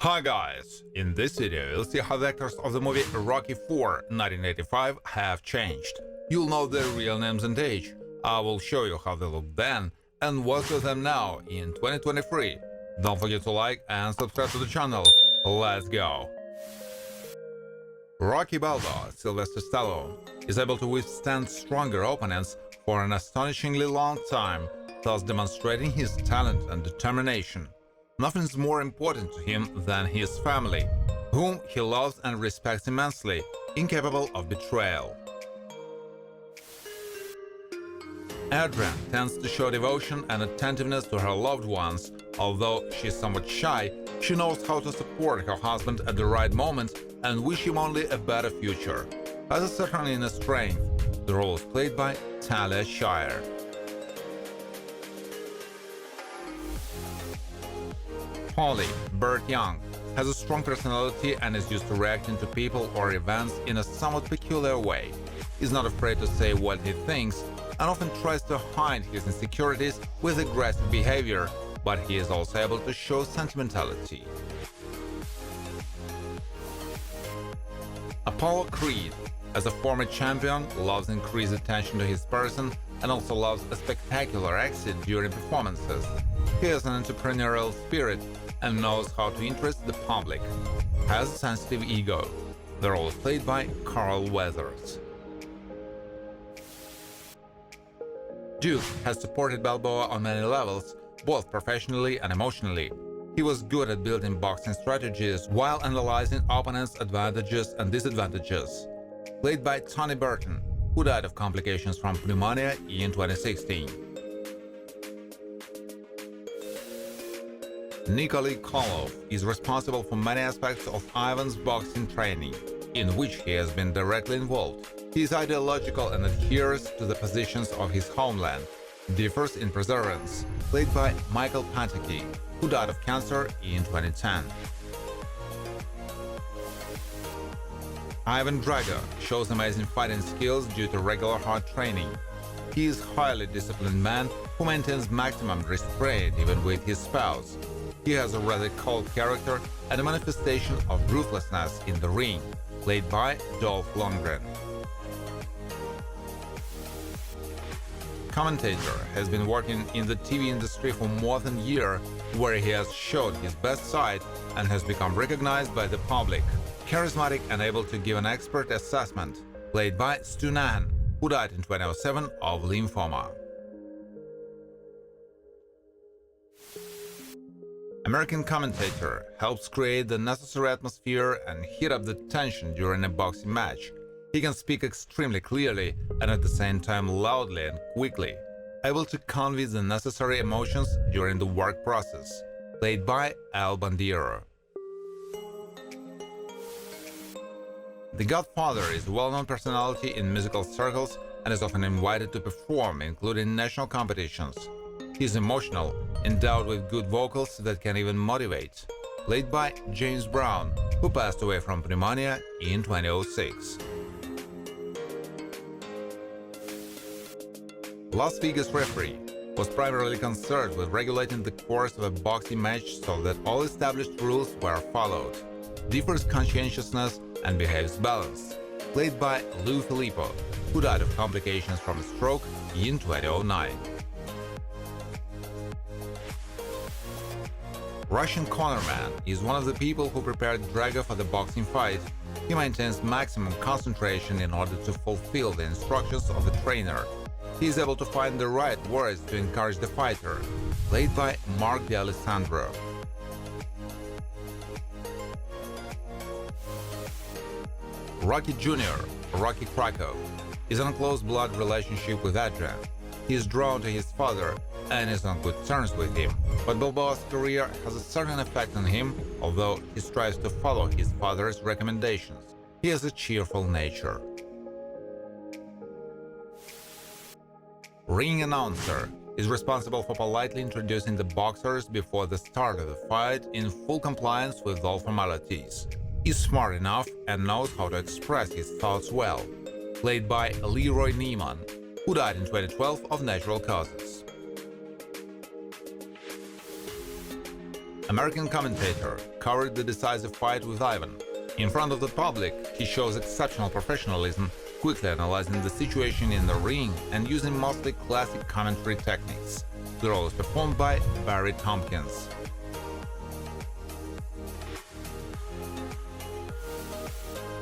Hi guys! In this video you'll see how the actors of the movie Rocky IV 1985 have changed. You'll know their real names and age. I will show you how they look then and what's with them now in 2023. Don't forget to like and subscribe to the channel. Let's go! Rocky Balboa, Sylvester Stallone, is able to withstand stronger opponents for an astonishingly long time, thus demonstrating his talent and determination. Nothing's more important to him than his family, whom he loves and respects immensely, incapable of betrayal. Adrian tends to show devotion and attentiveness to her loved ones. Although she's somewhat shy, she knows how to support her husband at the right moment and wish him only a better future. As a certain inner strength, the role is played by Talia Shire. Holly, Burt Young, has a strong personality and is used to reacting to people or events in a somewhat peculiar way. He's not afraid to say what he thinks and often tries to hide his insecurities with aggressive behavior, but he is also able to show sentimentality. Apollo Creed, as a former champion, loves increased attention to his person and also loves a spectacular exit during performances. He has an entrepreneurial spirit and knows how to interest the public. Has a sensitive ego. The role is played by Carl Weathers. Duke has supported Balboa on many levels, both professionally and emotionally. He was good at building boxing strategies while analyzing opponents' advantages and disadvantages. Played by Tony Burton, who died of complications from pneumonia in 2016. Nikolai Koloff is responsible for many aspects of Ivan's boxing training, in which he has been directly involved. He is ideological and adheres to the positions of his homeland. Differs in perseverance, played by Michael Pataki, who died of cancer in 2010. Ivan Drago shows amazing fighting skills due to regular hard training. He is a highly disciplined man who maintains maximum restraint even with his spouse. He has a rather cold character and a manifestation of ruthlessness in the ring, played by Dolph Lundgren. Commentator has been working in the TV industry for more than a year, where he has showed his best side and has become recognized by the public. Charismatic and able to give an expert assessment, played by Stu Nahan, who died in 2007 of lymphoma. American Commentator helps create the necessary atmosphere and heat up the tension during a boxing match. He can speak extremely clearly and at the same time loudly and quickly, able to convey the necessary emotions during the work process, played by Al Bandiero. The Godfather is a well-known personality in musical circles and is often invited to perform, including national competitions. He is emotional, endowed with good vocals that can even motivate, played by James Brown, who passed away from pneumonia in 2006. Las Vegas referee was primarily concerned with regulating the course of a boxing match so that all established rules were followed. Differs conscientiousness and behaves balanced, played by Lou Filippo, who died of complications from a stroke in 2009. Russian cornerman is one of the people who prepared Drago for the boxing fight. He maintains maximum concentration in order to fulfill the instructions of the trainer. He is able to find the right words to encourage the fighter, played by Mark D'Alessandro. Rocky Jr., Rocky Krakow, is in a close blood relationship with Adrian. He is drawn to his father and is on good terms with him, but Balboa's career has a certain effect on him, although he strives to follow his father's recommendations. He has a cheerful nature. Ring announcer is responsible for politely introducing the boxers before the start of the fight in full compliance with all formalities. He's smart enough and knows how to express his thoughts well, played by Leroy Neiman, who died in 2012 of natural causes. American Commentator covered the decisive fight with Ivan. In front of the public, he shows exceptional professionalism, quickly analyzing the situation in the ring and using mostly classic commentary techniques. The role is performed by Barry Tompkins.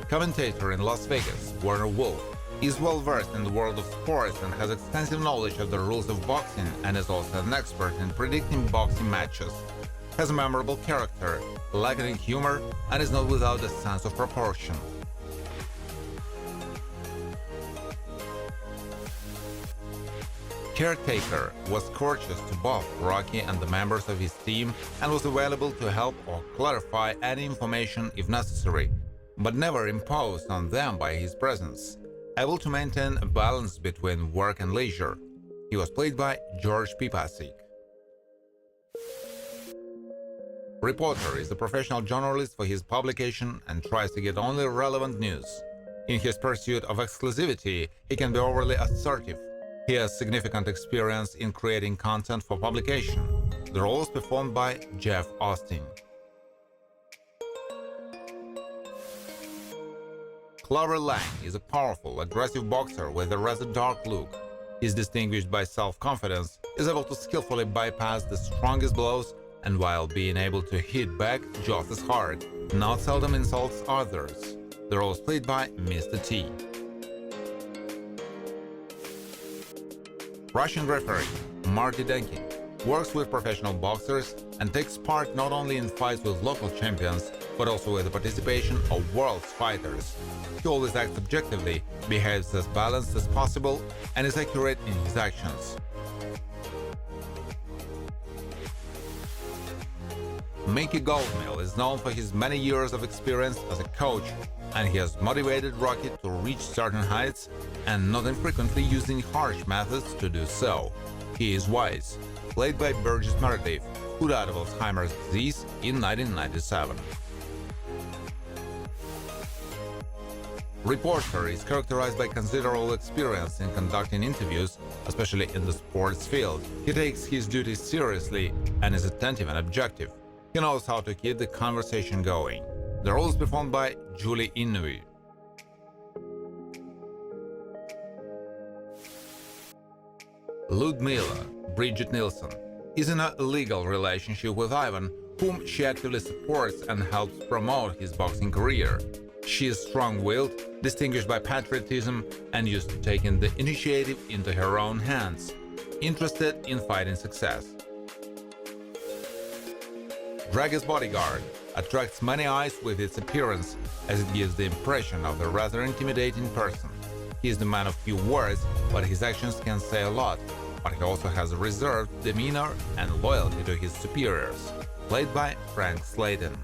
Commentator in Las Vegas, Warner Wolf, is well versed in the world of sports and has extensive knowledge of the rules of boxing, and is also an expert in predicting boxing matches. Has a memorable character, lacking humor, and is not without a sense of proportion. Caretaker was courteous to both Rocky and the members of his team and was available to help or clarify any information if necessary, but never imposed on them by his presence, able to maintain a balance between work and leisure. He was played by George Pipasik. Reporter is a professional journalist for his publication and tries to get only relevant news. In his pursuit of exclusivity, he can be overly assertive. He has significant experience in creating content for publication. The role is performed by Jeff Austin. Clover Lang is a powerful, aggressive boxer with a rather dark look. He is distinguished by self-confidence, is able to skillfully bypass the strongest blows, and while being able to hit back just as hard, not seldom insults others. The role is played by Mr. T. Russian referee Marty Denkin works with professional boxers and takes part not only in fights with local champions, but also with the participation of world's fighters. He always acts objectively, behaves as balanced as possible, and is accurate in his actions. Mickey Goldmill is known for his many years of experience as a coach, and he has motivated Rocky to reach certain heights, and not infrequently using harsh methods to do so. He is wise, played by Burgess Meredith, who died of Alzheimer's disease in 1997. Reporter is characterized by considerable experience in conducting interviews, especially in the sports field. He takes his duties seriously and is attentive and objective. He knows how to keep the conversation going. The role is performed by Julie Inouye. Ludmilla, Bridget Nielsen, is in a legal relationship with Ivan, whom she actively supports and helps promote his boxing career. She is strong-willed, distinguished by patriotism, and used to taking the initiative into her own hands, interested in fighting success. Drago's bodyguard attracts many eyes with its appearance, as it gives the impression of a rather intimidating person. He is the man of few words, but his actions can say a lot, but he also has a reserved demeanor and loyalty to his superiors, played by Frank Slayton.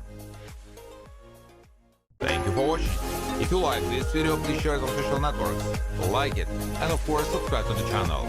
Thank you for watching. If you like this video, please share it on social networks, like it, and of course subscribe to the channel.